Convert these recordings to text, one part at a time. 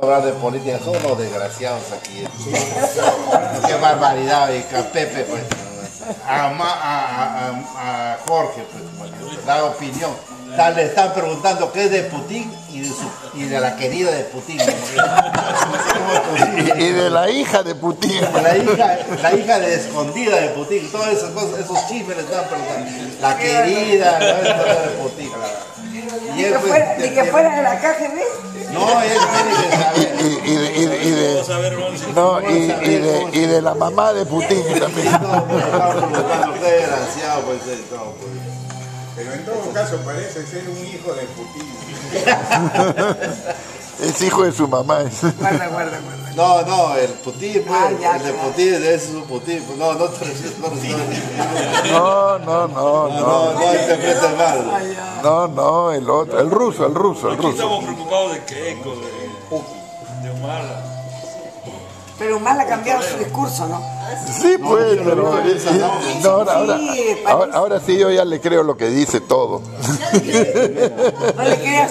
Hablar de política, son unos desgraciados aquí. Qué barbaridad, y a Pepe, pues, a Jorge, pues, da opinión. Le están preguntando qué es de Putin y de la querida de Putin. Y de la hija de Putin. La hija de escondida de Putin, todas esas cosas, esos chismes le están preguntando. La querida, ¿no? De Putin. Y él, pues, ni que fuera de la KGB. No, él tiene que y de la mamá de Putin también. Qué desgraciado, pues, Pero en todo caso parece ser un hijo de Putin. Es hijo de su mamá. Guarda. No, el Putin, pues, el de Putin, ese es un Putin. No te refieres con No, interpretes mal. No, el otro, el ruso. Aquí estamos preocupados de Keiko, de Humala. Pero Humala ha cambiado su discurso, ¿no? Sí, pues, pero ahora sí yo ya le creo lo que dice todo.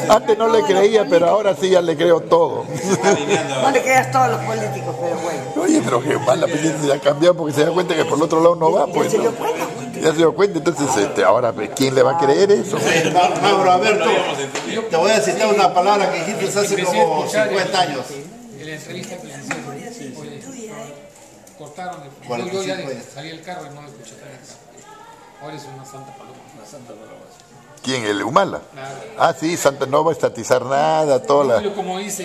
Antes no le creía, pero ahora sí ya le creo todo. No le creas todos los políticos, pero bueno. Oye, pero que Humala ya ha cambiado porque se da cuenta que por el otro lado no va, pues. Ya se dio cuenta, entonces ahora ¿quién le va a creer eso? Mauro, a ver tú, te voy a citar una palabra que dijiste hace como 50 años. En la entrevista que le hicieron, cortaron, yo ya salí del carro y no lo escuché en el carro. Ahora es una santa paloma. ¿Quién? ¿El Humala? Claro. Ah, sí, Santa no va a estatizar nada, toda la... Como dice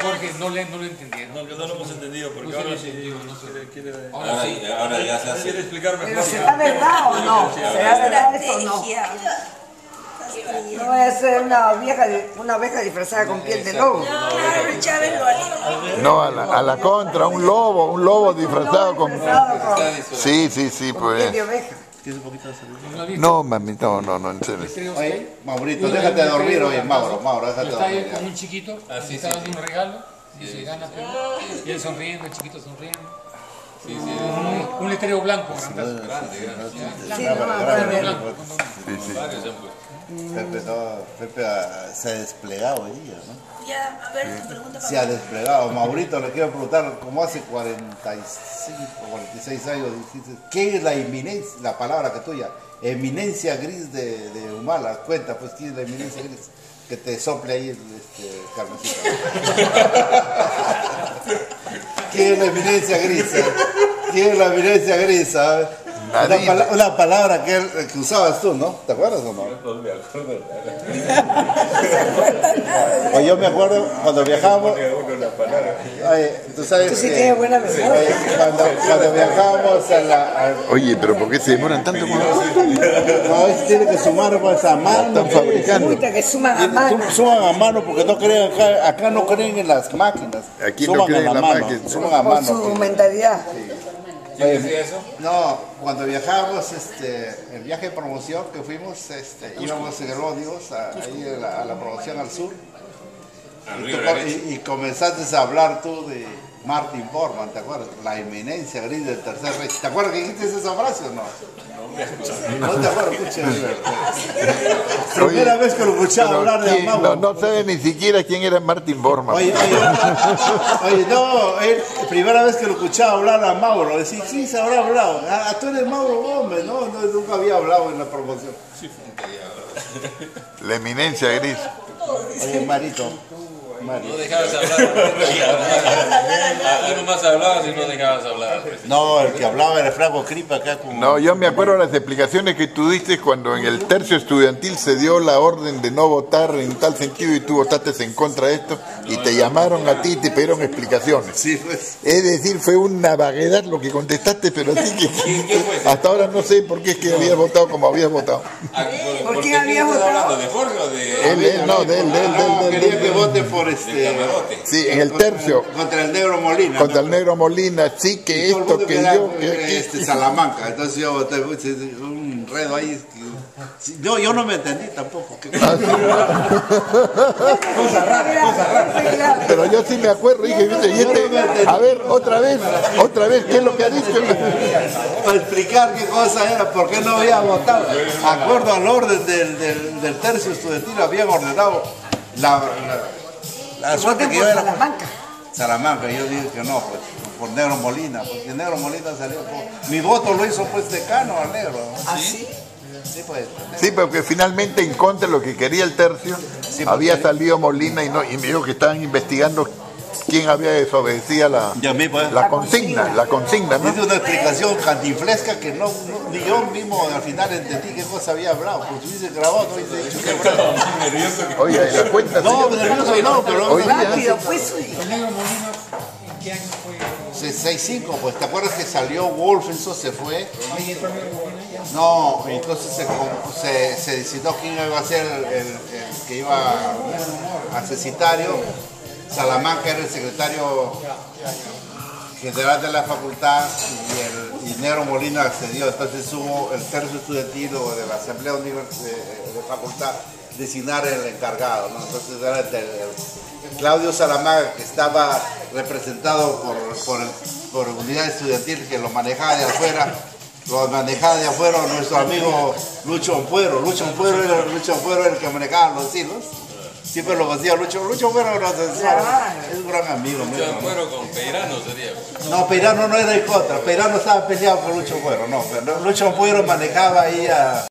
Jorge, no lo entendieron. No lo hemos entendido, porque ahora sí Ahora ya se hace. Quiere explicar mejor. Pero ¿será verdad o no? ¿Será verdad esto o no? No voy a ser una oveja disfrazada con piel de lobo. No, a la contra, un lobo disfrazado con... Sí, Con piel de pues... oveja. No, mami, no, en serio. Oye, Maurito, déjate de dormir hoy, Mauro, déjate de está ahí dormir. con un chiquito, le está dando un regalo, y se gana Perú. Y él sonriendo, el chiquito sonriendo. Un letrero blanco. Pepe se ha desplegado hoy día, ¿no? Ya, a ver, tu pregunta. Se ha desplegado. Maurito, le quiero preguntar, como hace 45 o 46 años dijiste, ¿qué es la eminencia, la palabra que tuya? Eminencia gris de Humala. Cuenta, pues, ¿qué es la eminencia gris? Que te sople ahí, Carmencita. ¿Qué es la eminencia gris? ¿Qué es la eminencia gris? ¿Sabes? Una palabra que usabas tú, ¿no? ¿Te acuerdas o no? No me acuerdo. O yo me acuerdo cuando viajábamos. Tú sabes Tú sí tienes buena memoria. Cuando viajábamos a la... Oye, pero ¿por qué se demoran tanto con A veces tiene que sumar pues, a mano. Están fabricando. Puta, que suman a mano. Suman a mano porque no creen acá no creen en las máquinas. Aquí no creen en las máquinas. Suman a Por mano. su mentalidad. ¿Quién decía eso? No, cuando viajábamos, el viaje de promoción que fuimos, íbamos en el ómnibus ahí a la promoción al sur. Y comenzaste a hablar tú de Martin Bormann, ¿te acuerdas? La eminencia gris del Tercer Reich. ¿Te acuerdas que dijiste esa frase o no? No te acuerdas, primera vez que lo escuchaba hablar de Mauro. No sabe ni siquiera quién era Martin Bormann. Oye, no, primera vez que lo escuchaba hablar a Mauro, decía, sí, se habrá hablado. Tú eres Mauro Gómez, no, nunca había hablado en la promoción. La eminencia gris. Oye, Marito. No dejabas hablar. Tú nomás hablabas y no dejabas hablar. No, el que hablaba era Franco Cripa acá con... No, yo me acuerdo las explicaciones que tú diste cuando en el tercio estudiantil se dio la orden de no votar en tal sentido y tú votaste en contra de esto y te llamaron a ti y te pidieron explicaciones. Sí, pues. Es decir, fue una vaguedad lo que contestaste, pero así que fue? hasta ahora no sé por qué es que habías votado como habías votado. ¿Por quién habías votado? ¿Hablando de Jorge o de...? Él quería que vote por Sí, en el tercio. Contra el negro Molina. Contra el negro Molina, sí, que esto, que yo... Salamanca, entonces yo voté un redo ahí. Yo no me entendí tampoco. Cosa rara. Pero yo sí me acuerdo, dije, a ver, otra vez, ¿qué es lo que ha dicho? Para explicar qué cosa era, por qué no había votado. Acuerdo al orden del tercio estudiantil, habían ordenado La suerte que yo era Salamanca. Salamanca, yo dije que no, pues, por Negro Molina, porque Negro Molina salió mi voto lo hizo pues decano al Negro. ¿Ah, sí? Sí, pues. Sí, porque finalmente en contra de lo que quería el tercio, sí, había salido Molina y me dijo que estaban investigando quién había desobedecido la consigna, ¿no? Es una explicación cantinflesca que ni yo mismo al final entendí qué cosa había hablado, porque si hubiese grabado no hubiese dicho qué hablaba. Oye, ¿la cuenta? No, nervioso no, pero... Rápido, pues. ¿El Negro Molina en qué año fue? 6-5, pues te acuerdas que salió Wolf, eso se fue. No, entonces se decidió quién iba a ser el que iba a cecitario. Salamanca era el secretario general de la facultad y Negro Molina accedió. Entonces hubo el tercio estudiantil de la Asamblea de Facultad designar el encargado, ¿no? Entonces era el Claudio Salamanca, que estaba representado por unidad estudiantil que lo manejaba de afuera. Lo manejaba de afuera nuestro amigo Lucho Ampuero. Lucho Ampuero era el que manejaba los hilos. Siempre lo hacía Lucho Ampuero, es un gran amigo. Lucho Ampuero con Peirano sería. No, Peirano no era en contra. Peirano estaba peleado con Lucho Ampuero, no. Pero Lucho Ampuero manejaba ahí a...